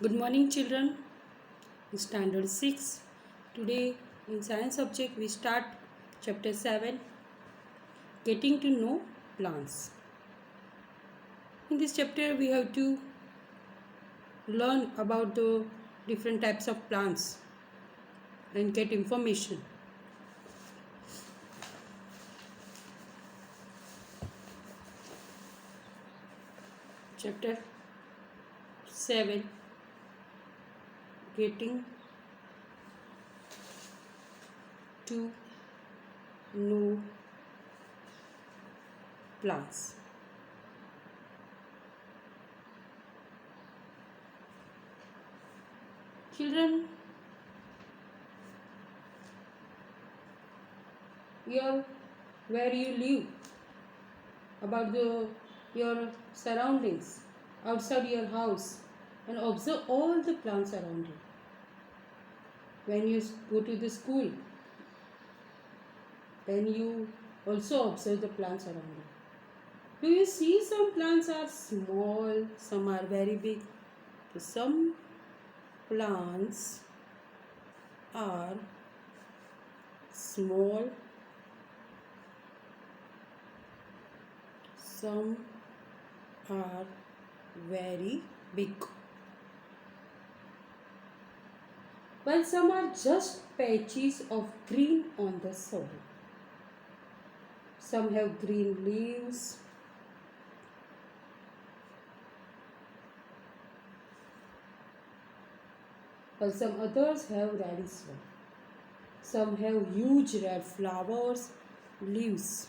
Good morning, children. In Standard 6. Today, in Science subject, we start Chapter 7 Getting to Know Plants. In this chapter, we have to learn about the different types of plants and get information. Chapter 7 Getting to Know Plants. Children, here where you live, about your surroundings outside your house, and observe all the plants around you. When you go to the school, then you also observe the plants around you. Do you see some plants are small, some are very big? So some plants are small, some are very big, while some are just patches of green on the soil. Some have green leaves, while some others have reddish one. Some have huge red flowers, leaves.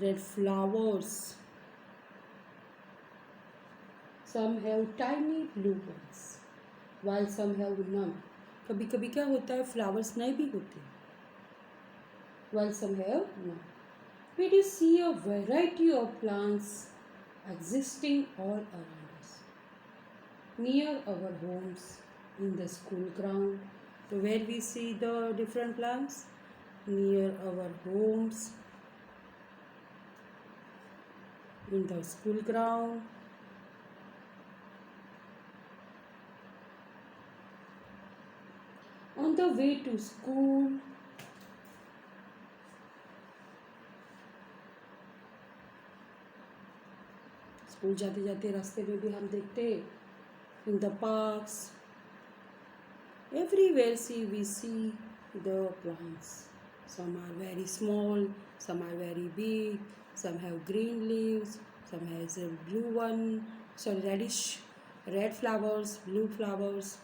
Red flowers. Some have tiny blue ones, while some have none. कभी कभी क्या होता है, flowers नहीं भी होते, while some have none. We do see a variety of plants existing all around us, near our homes, in the school ground. So where we see the different plants? Near our homes, in the school ground, on the way to school, school जाते जाते रास्ते में भी हम देखते, in the parks, everywhere we see the plants. Some are very small, some are very big, some have green leaves, some has a blue one, sorry reddish, red flowers, blue flowers,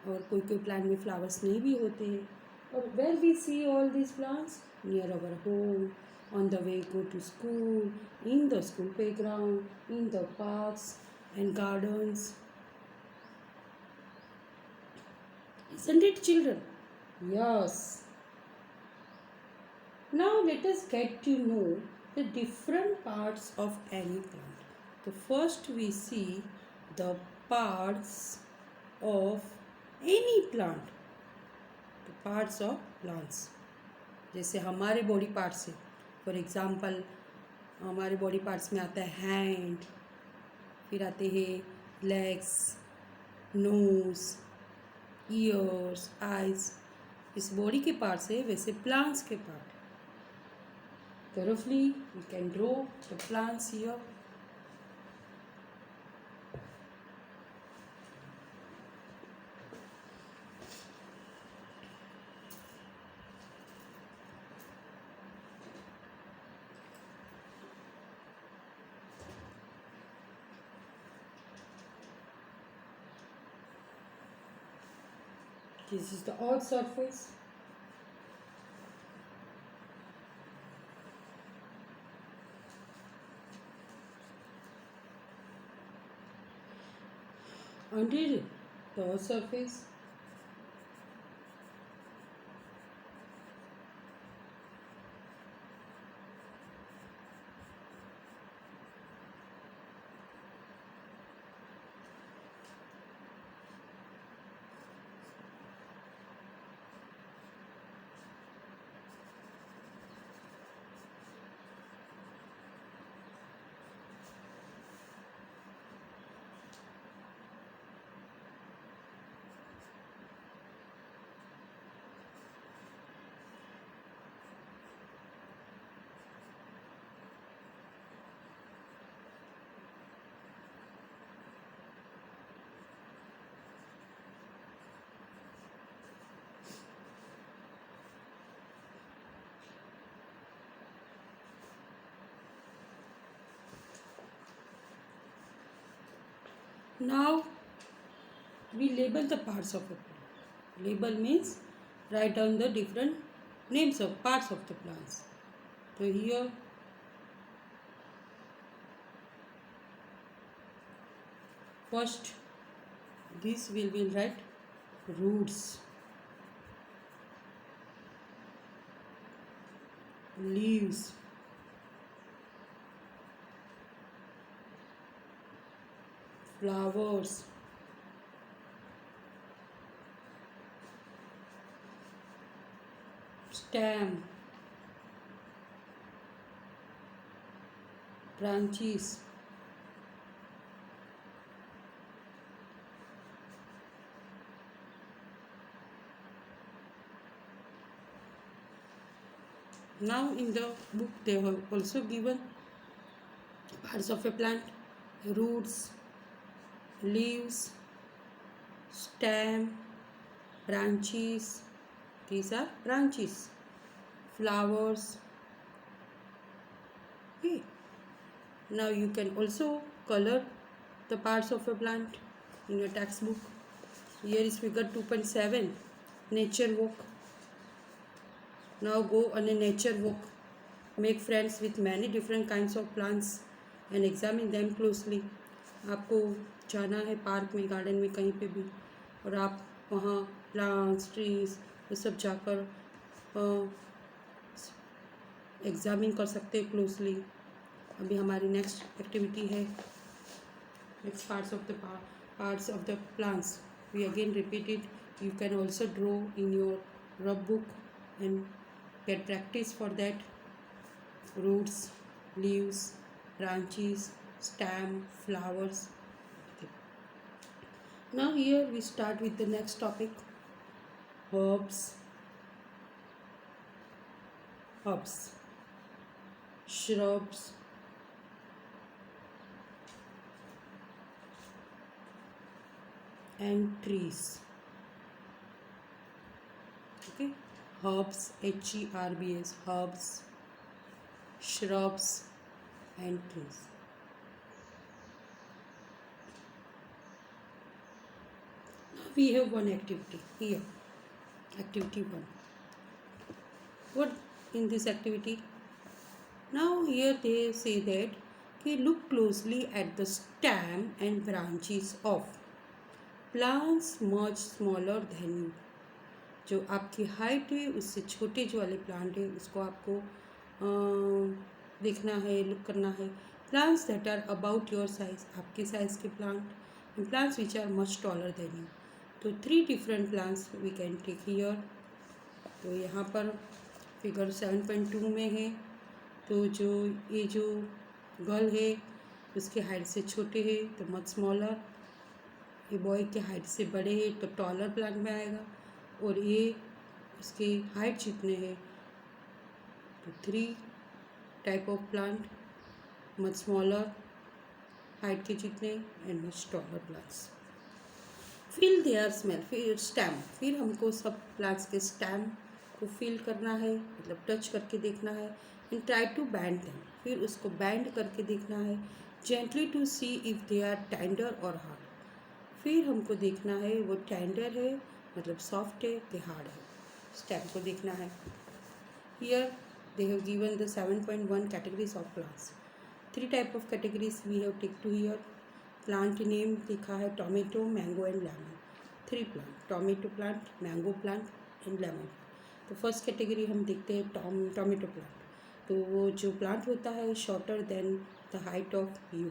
और कोई कोई plant में flowers नहीं भी होते हैं. और where we see all these plants? Near our home, on the way go to school, in the school playground, in the parks and gardens. Isn't it, children? Yes. Now let us get to know the different parts of any plant. So first we see the parts of any plant. The parts of plants. जैसे हमारे body parts है, for example हमारे body parts में आता है hand, फिर आते हैं लेग्स, नोज, ईयर्स, आइज. इस बॉडी के पार्ट्स है, वैसे प्लांट्स के part. Carefully you can draw the plants here. This is the earth surface. Under the earth surface, Now we label the parts of a plant. Label means write down the different names of parts of the plants. So here first this we will write roots, leaves, flowers, stem, branches, now in the book they have also given parts of a plant: roots, leaves, stem, branches, these are branches, flowers. Okay. Now you can also color the parts of a plant in your textbook. Here is figure 2.7, nature walk. Now go on a nature walk. Make friends with many different kinds of plants and examine them closely. आपको जाना है park में, garden में, कहीं पे भी, और आप वहाँ प्लांट्स, ट्रीज ये सब जाकर एग्जामिन कर सकते हैं क्लोजली. अभी हमारी नेक्स्ट एक्टिविटी है next parts of the plants. We again repeat it. You can also draw in your rub book and get practice for that. Roots, leaves, branches, stem, flowers. Okay. Now here we start with the next topic, herbs, shrubs, and trees. Okay, herbs, HERBS, herbs, shrubs, and trees. Now we have one activity here. Activity 1. What in this activity? Now here they say that look closely at the stem and branches of plants much smaller than you. जो आपकी height है उससे छोटे जो वाले plant है उसको आपको देखना है, लुक करना है. Plants that are about your size, आपके साइज के plant, and plants which are much taller than you. तो 3 different plants we can take here. तो यहाँ पर फिगर 7.2 में है. तो जो ये जो गर्ल है उसके हाइट से छोटे है तो मच स्मॉलर, ये बॉय के हाइट से बड़े है तो टॉलर प्लांट में आएगा, और ये उसकी हाइट जितने है तो 3 type of plant, much smaller height के जितने and much taller plants. Feel their smell, फिर स्टेम, फिर हमको सब प्लांट्स के स्टेम को फील करना है, मतलब टच करके देखना है. And try to bend them, फिर उसको बैंड करके देखना है. Gently to see if they are tender और हार्ड, फिर हमको देखना है वो टेंडर है मतलब सॉफ्ट है कि हार्ड है. स्टेम को देखना है. Here they have given the 7.1 categories of plants. 3 type of categories we have take to here. Plant name लिखा है tomato, mango and lemon. 3 plant, tomato plant, mango plant and lemon. तो first category हम देखते हैं tomato plant. तो वो जो plant होता है shorter than the height of you.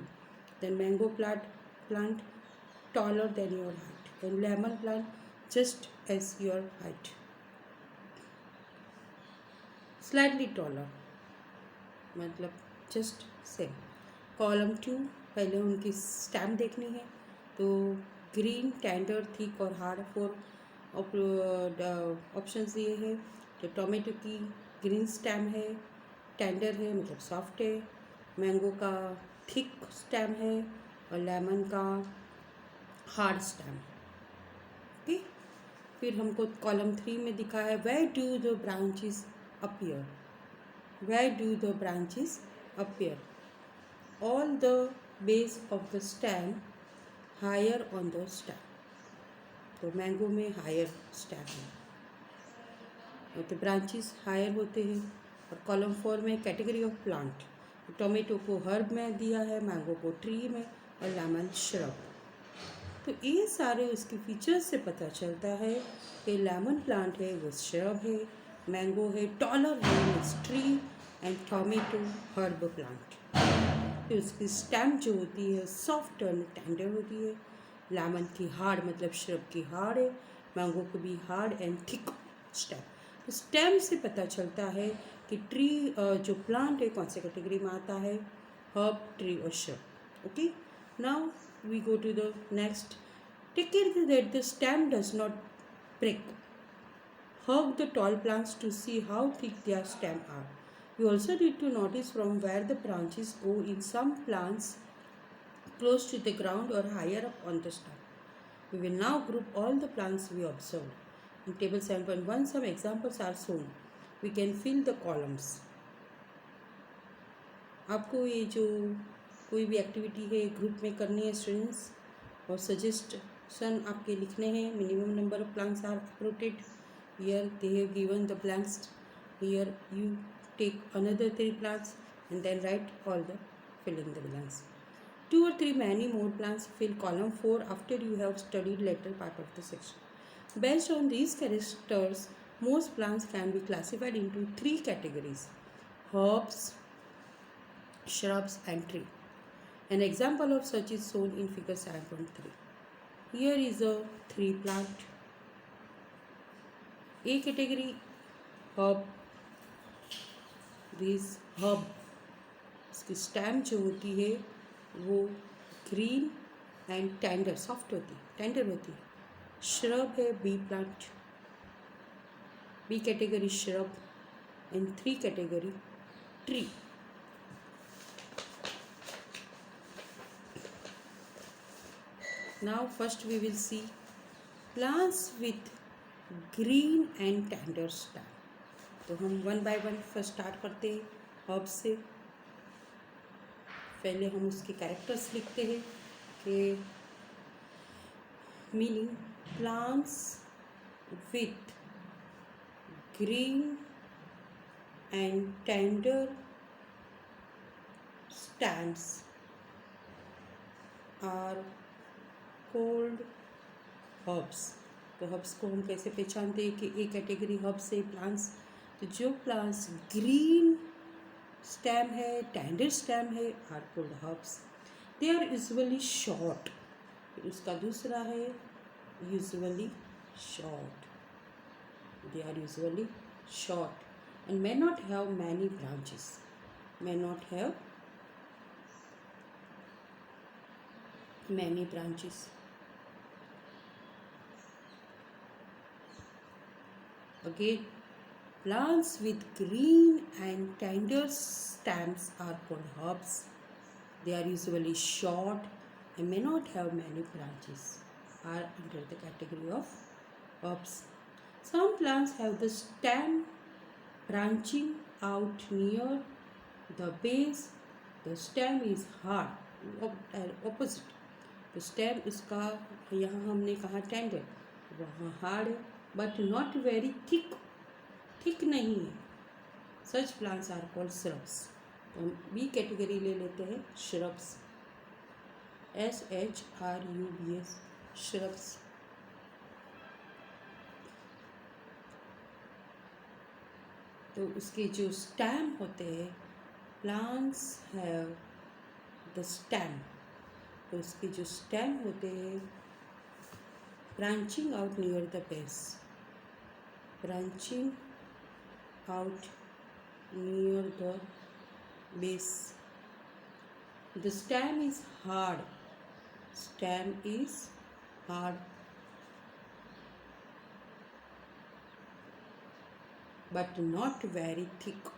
Then mango plant taller than your height, and lemon plant just as your height, slightly taller, मतलब just same. कॉलम 2 पहले उनकी स्टेम देखनी है. तो ग्रीन, टेंडर, थिक और हार्ड 4 ऑप्शंस दिए हैं. तो टोमेटो की ग्रीन स्टेम है, टेंडर है मतलब सॉफ्ट है, मैंगो का थिक स्टेम है और लेमन का हार्ड स्टेम. ओके. फिर हमको कॉलम 3 में दिखा है where do the branches appear. Where do the branches appear. All the base of the stem higher on the stem. तो मैंगो में हायर स्टेम है, तो ब्रांचेस हायर होते हैं। और कॉलम 4 में कैटेगरी ऑफ प्लांट, टोमेटो को हर्ब में दिया है, मैंगो को ट्री में, और लेमन श्रब। तो ये सारे उसके फीचर्स से पता चलता है कि लेमन प्लांट है वो श्रब है, मैंगो है टॉलर है tree, and tomato herb plant. फिर उसकी स्टेम जो होती है सॉफ्ट और टेंडर होती है। लेमन की हार्ड मतलब श्रब की हार्ड है, मैंगो को भी हार्ड एंड थिक स्टेम। तो स्टेम से पता चलता है कि ट्री जो प्लांट है कौन से कैटेगरी में आता है, हर्ब, ट्री और shrub. Okay, now we go to the next. Take care that the stem does not break. Hug the tall plants to see how thick their stems are. You also need to notice from where the branches go in some plants close to the ground or higher up on the stem. We will now group all the plants we observed. In table 7.1, some examples are shown. We can fill the columns. आपको ये जो कोई भी activity है group में करनी है students, और सजेशन आपके लिखने हैं। Minimum number of plants are uprooted. Here they have given the blanks. Here you take another 3 plants and then write all the fill in the blanks. 2 or 3 many more plants fill column 4 after you have studied later part of the section. Based on these characters, most plants can be classified into 3 categories: herbs, shrubs and tree. An example of such is shown in figure 7.3. Here is a 3 plant. A category herb. This herb, इसकी stem जो होती है वो green and tender soft होती है, tender होती है। Shrub है B plant, B category shrub, and 3 category tree. Now first we will see plants with green and tender stem. तो हम 1 by 1 फर्स्ट स्टार्ट करते हैं हर्ब से। पहले हम उसके कैरेक्टर्स लिखते हैं कि meaning plants with green and tender stems are called herbs. तो हर्ब्स को हम कैसे पहचानते हैं कि एक कैटेगरी हर्ब्स है प्लांट्स। तो जो प्लांट्स ग्रीन स्टेम है, टेंडर स्टेम है, are called herbs. They are usually short. उसका दूसरा है usually short, they are usually short and may not have many branches, may not have many branches. Again, plants with green and tender stems are called herbs. They are usually short and may not have many branches, are under the category of herbs. Some plants have the stem branching out near the base. The stem is hard, opposite. तो stem इसका यहाँ हमने कहा tender, वहाँ hard है, but not very thick, thick नहीं है। Such plants are called shrubs. तो हम बी कैटेगरी ले लेते हैं श्रब्स, SHRUBS, श्रब्स। तो उसके जो स्टेम होते हैं, प्लांट्स हैव द स्टेम, तो उसके जो स्टेम होते हैं branching out near the base, branching out near the base. The stem is hard. Stem is hard, but not very thick.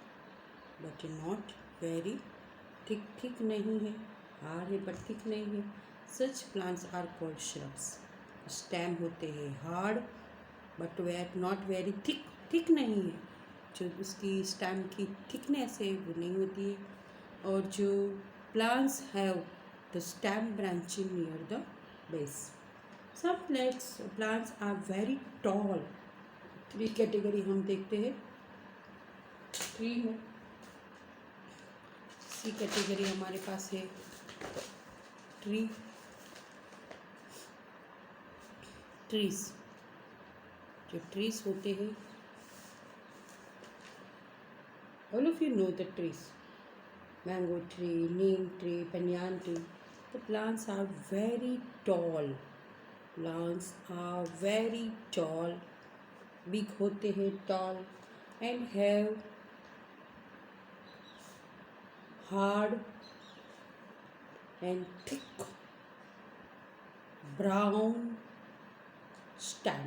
But not very thick. Thick नहीं है, hard है but thick नहीं है। Such plants are called shrubs. Stem होते हैं hard, but not very thick, thick नहीं है। जो उसकी स्टेम की थिकनेस है वो नहीं होती है। और जो plants have the stem branching near the base. Some plants are very tall. 3 category हम देखते हैं ट्री में. सी कैटेगरी हमारे पास है ट्रीज. जो ट्रीज होते हैं, all of you know the trees. Mango tree, Neem tree, banyan tree. The plants are very tall. Plants are very tall. Big होते हैं, tall, and have hard and thick brown stem.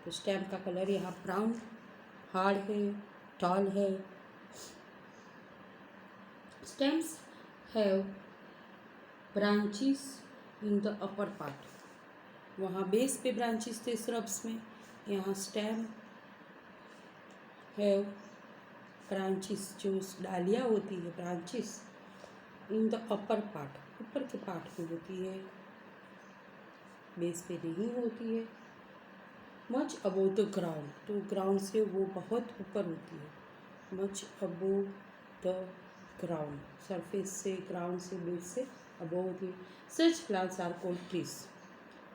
तो stem का colour यहाँ brown, hard है, toll है. Stems have branches in the upper part. वहाँ base पे branches थे श्रब्स में. यहाँ स्टेम हैव ब्रांचेस, जो डालियाँ होती है, branches in the upper part, ऊपर के पार्ट में होती है, बेस पे नहीं होती है. मच अबोव द ग्राउंड, तो ग्राउंड से वो बहुत ऊपर होती है. Much above the ground, surface से, ग्राउंड से, बेस से अबोव होती है. Such plants are called trees.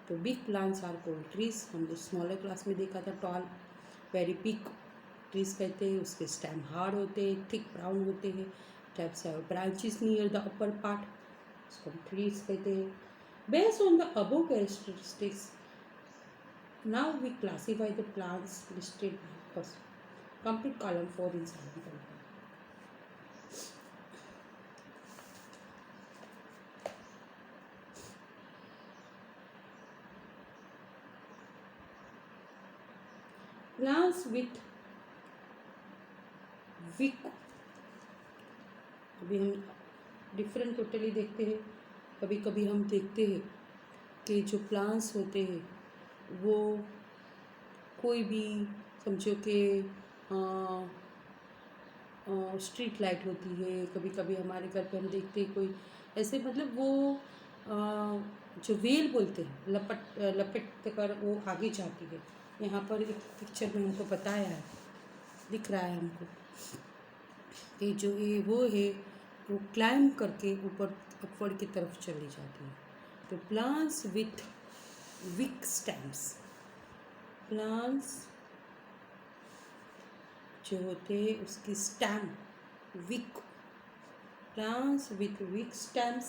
तो big plants are called trees. हम लोग स्मॉलर क्लास में देखा था टॉल, वेरी बिग ट्रीज कहते हैं. उसके स्टेम हार्ड होते हैं, थिक ब्राउन होते हैं. Types of branches near the upper part, उसको ट्रीज कहते हैं. Based on the above characteristics, now we classify the plants listed first. Complete column 4 inside the column. Plants with wick. अभी हम different totally देखते हैं. कभी कभी हम देखते हैं कि जो प्लांट्स होते हैं वो कोई भी, समझो कि स्ट्रीट लाइट होती है. कभी कभी हमारे घर पे हम देखते हैं कोई ऐसे, मतलब वो जो वेल बोलते हैं, लपेट कर वो आगे जाती है. यहाँ पर एक पिक्चर में हमको बताया है, दिख रहा है हमको कि जो ये वो है, वो क्लाइंब करके ऊपर अपवर्ड की तरफ चली जाती है. तो plants with weak stems, plants जो होते हैं उसकी stem weak, plants with weak stems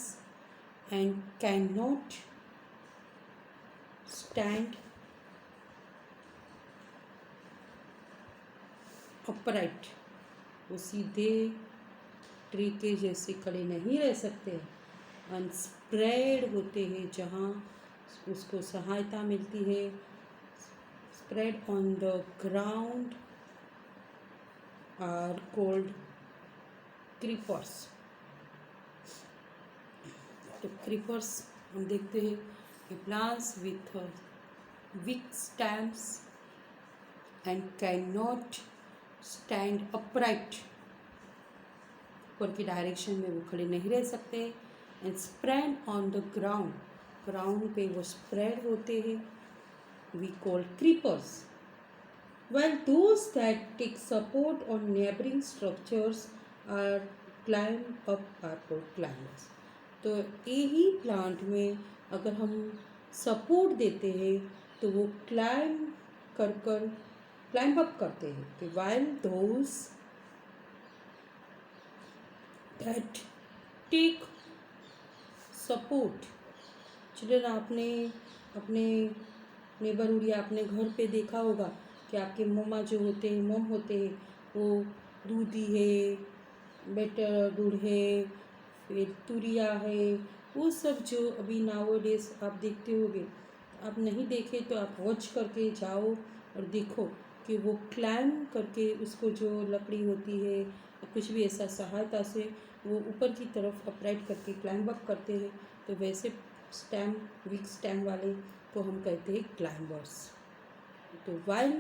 and cannot stand स्टैंड अपराइट. वो सीधे ट्री के जैसे खड़े नहीं रह सकते. अनस्प्रेड होते हैं, जहाँ उसको सहायता मिलती है. Spread on the ground are called creepers. तो क्रीपर्स हम देखते हैं कि plants with weak stems and cannot stand स्टैंड अपराइट, ऊपर की डायरेक्शन में वो खड़े नहीं रह सकते. And spread on the ground, ground पे वो स्प्रेड होते हैं, we call creepers. While those that take support on neighboring structures are climb up are called climbers. तो यही प्लांट में अगर हम सपोर्ट देते हैं तो वो क्लाइंब अप करते हैं. तो while those that take support, children आपने अपने नेबरहुड या अपने घर पे देखा होगा कि आपके मम्मा जो होते हैं, मम होते हैं, वो दूधी है, बेटर दूध है, फिर तुरिया है, वो सब जो अभी नाउअडेज आप देखते होगे. आप नहीं देखे तो आप वॉच करके जाओ और देखो कि वो क्लाइंब करके उसको जो लकड़ी होती है कुछ भी ऐसा सहायता से वो ऊपर की तरफ अपराइट करके क्लाइंब अप करते हैं. तो वैसे स्टेम, वीक स्टेम वाले को हम कहते हैं क्लाइंबर्स. तो while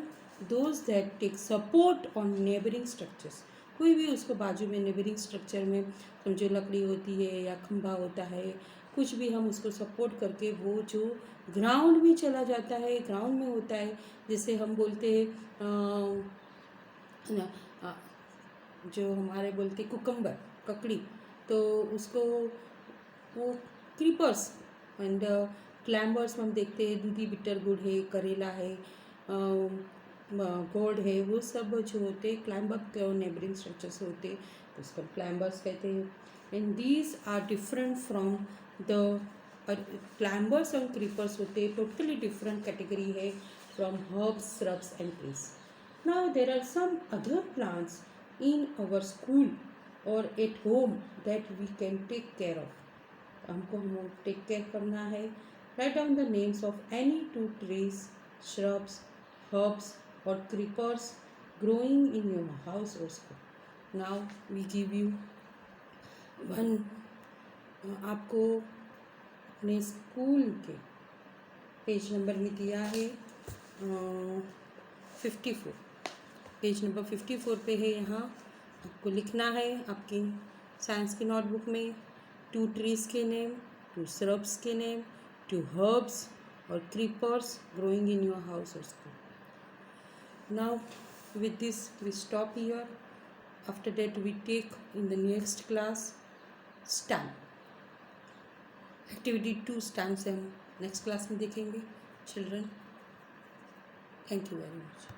those that take support on neighbouring structures, कोई भी उसको बाजू में नेबरिंग स्ट्रक्चर में समझो लकड़ी होती है या खंभा होता है कुछ भी हम उसको सपोर्ट करके वो जो ग्राउंड में चला जाता है, ग्राउंड में होता है, जैसे हम बोलते हैं ना, जो हमारे बोलते कुकम्बर, ककड़ी, तो उसको वो क्रीपर्स एंड क्लैम्बर्स हम देखते हैं, दूधी बिटर गुड़ है, करेला है, गोड है, वो सब जो होते हैं क्लाइंब नेबरिंग स्ट्रक्चर्स होते हैं, तो उसको क्लाइंबर्स कहते हैं। And these are different from the climbers और क्रीपर्स होते हैं टोटली डिफरेंट कैटेगरी है from herbs, shrubs and trees. Now there are some other plants in our school or at home that we can take care of. हमको हम take care करना है. Write down the names of any 2 trees, shrubs, herbs or creepers growing in your house or school. Now we give you one. आपको अपने school के page number में दिया है 54. पेज नंबर 54 पे है. यहाँ आपको लिखना है आपकी साइंस की नोटबुक में 2 trees के नेम, 2 shrubs के नेम, 2 herbs और creepers growing in your house or school. Now with this we stop here. After that we take in the next class stamp. Activity 2 stamps हम next class में देखेंगे. Children, thank you very much.